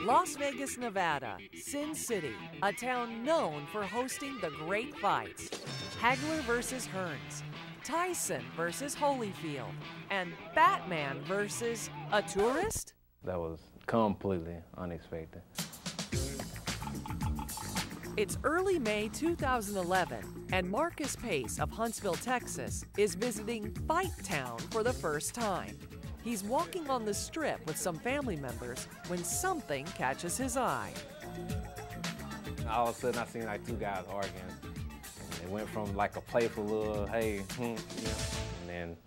Las Vegas, Nevada, Sin City, a town known for hosting the great fights. Hagler versus Hearns, Tyson versus Holyfield, and Batman versus a tourist? That was completely unexpected. It's early May 2011, and Marcus Pace of Huntsville, Texas, is visiting Fight Town for the first time. He's walking on the strip with some family members when something catches his eye. All of a sudden, I seen like two guys arguing. It went from like a playful little, hey, and then,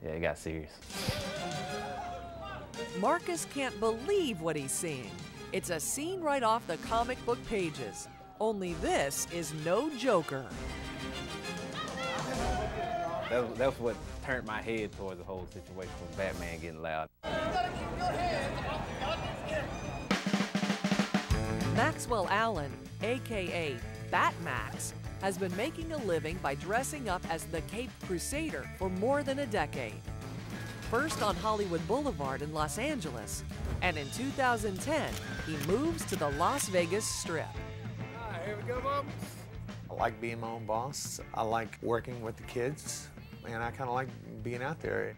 yeah, it got serious. Marcus can't believe what he's seeing. It's a scene right off the comic book pages. Only this is no joker. That's what turned my head towards the whole situation with Batman getting loud. Maxwell Allen, a.k.a. Batmax, has been making a living by dressing up as the Caped Crusader for more than a decade. First on Hollywood Boulevard in Los Angeles, and in 2010, he moves to the Las Vegas Strip. Here we go, Mom. I like being my own boss. I like working with the kids, and I kind of like being out there.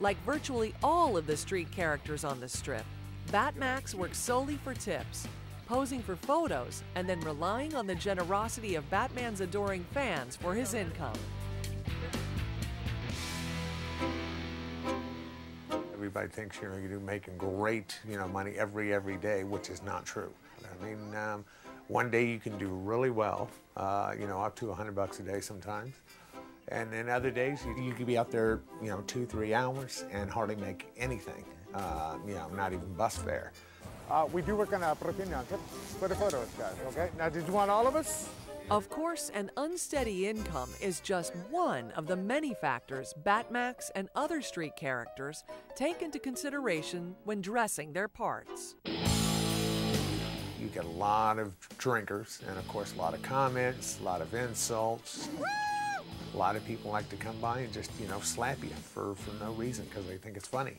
Like virtually all of the street characters on the Strip, Batmax works solely for tips, posing for photos, and then relying on the generosity of Batman's adoring fans for his income. Everybody thinks, you're making great, money every day, which is not true. I mean, one day you can do really well, up to $100 a day sometimes. And then other days you could be out there, 2-3 hours and hardly make anything, not even bus fare. We do work on a propina for the photos, guys, okay? Now, did you want all of us? Of course, an unsteady income is just one of the many factors Batmax and other street characters take into consideration when dressing their parts. You get a lot of drinkers, and of course a lot of comments, a lot of insults. A lot of people like to come by and just, slap you for no reason because they think it's funny.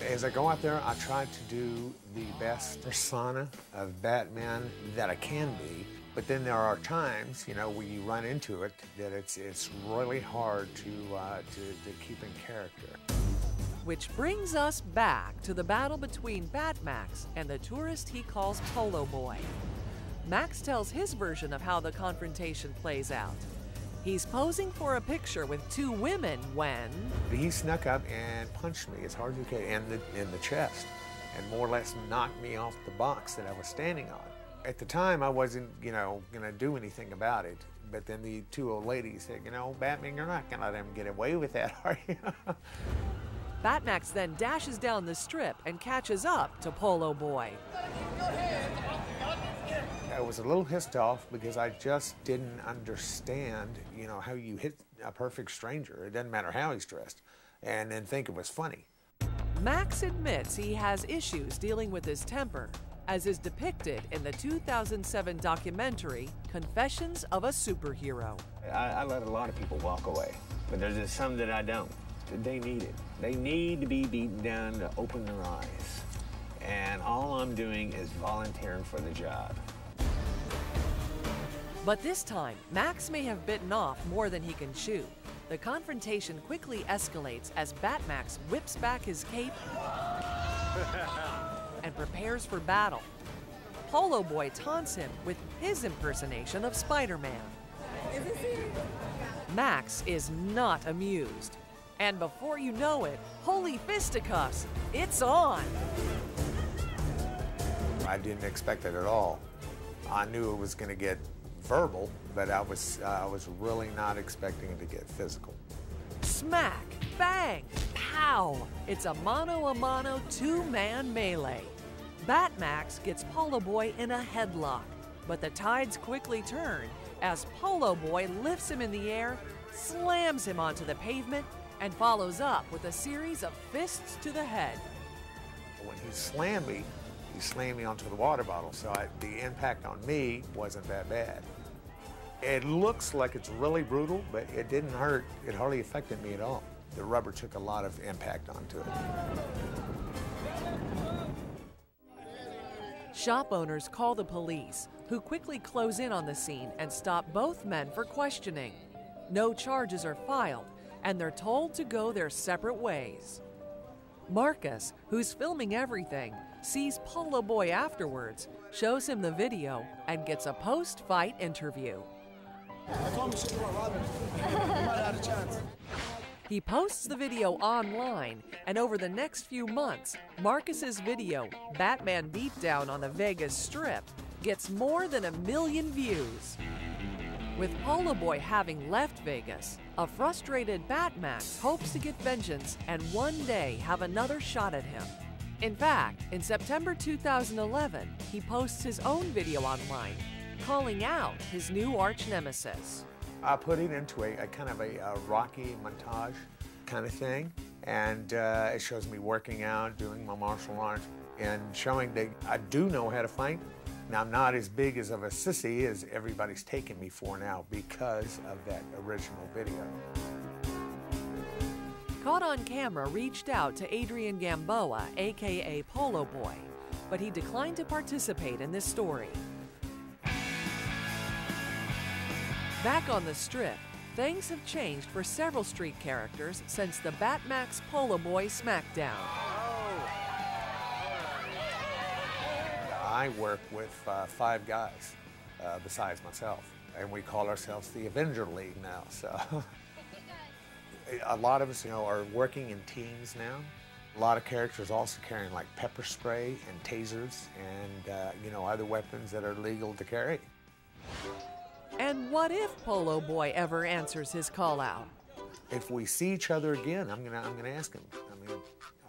As I go out there, I try to do the best persona of Batman that I can be. But then there are times, when you run into it, that it's really hard to keep in character. Which brings us back to the battle between Batmax and the tourist he calls Polo Boy. Max tells his version of how the confrontation plays out. He's posing for a picture with two women when he snuck up and punched me as hard as he could in the chest, and more or less knocked me off the box that I was standing on. At the time, I wasn't, gonna do anything about it. But then the two old ladies said, Batman, you're not gonna let him get away with that, are you? Batmax then dashes down the strip and catches up to Polo Boy. I was a little pissed off because I just didn't understand, how you hit a perfect stranger. It doesn't matter how he's dressed, and then think it was funny. Max admits he has issues dealing with his temper, as is depicted in the 2007 documentary, Confessions of a Superhero. I let a lot of people walk away, but there's just some that I don't. They need it. They need to be beaten down to open their eyes. And all I'm doing is volunteering for the job. But this time, Max may have bitten off more than he can chew. The confrontation quickly escalates as Batmax whips back his cape and prepares for battle. Polo Boy taunts him with his impersonation of Spider-Man. Is it serious? Max is not amused. And before you know it, holy fisticuffs, it's on! I didn't expect it at all. I knew it was going to get verbal, but I was really not expecting it to get physical. Smack, bang, pow! It's a mano-a-mano two-man melee. Batmax gets Polo Boy in a headlock, but the tides quickly turn as Polo Boy lifts him in the air, slams him onto the pavement, and follows up with a series of fists to the head. When he slammed me onto the water bottle, so the impact on me wasn't that bad. It looks like it's really brutal, but it didn't hurt. It hardly affected me at all. The rubber took a lot of impact onto it. Shop owners call the police, who quickly close in on the scene and stop both men for questioning. No charges are filed, and they're told to go their separate ways. Marcus, who's filming everything, sees Polo Boy afterwards, shows him the video, and gets a post-fight interview. He posts the video online, and over the next few months, Marcus's video, Batman Beatdown on the Vegas Strip, gets more than 1 million views. With Polo Boy having left Vegas, a frustrated Batmax hopes to get vengeance and one day have another shot at him. In fact, in September 2011, he posts his own video online, calling out his new arch nemesis. I put it into a kind of a Rocky montage kind of thing, and it shows me working out, doing my martial arts, and showing that I do know how to fight. Now, I'm not as big as of a sissy as everybody's taking me for now because of that original video. Caught on Camera reached out to Adrian Gamboa, aka Polo Boy, but he declined to participate in this story. Back on the Strip, things have changed for several street characters since the Batmax Polo Boy smackdown. I work with 5 guys besides myself, and we call ourselves the Avenger League now. So a lot of us, are working in teams now. A lot of characters also carrying like pepper spray and tasers and other weapons that are legal to carry. And what if Polo Boy ever answers his call out? If we see each other again, I'm gonna ask him.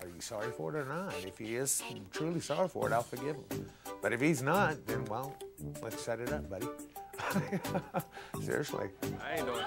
Are you sorry for it or not? If he is truly sorry for it, I'll forgive him. But if he's not, then well, let's set it up, buddy. Seriously. I ain't doing it.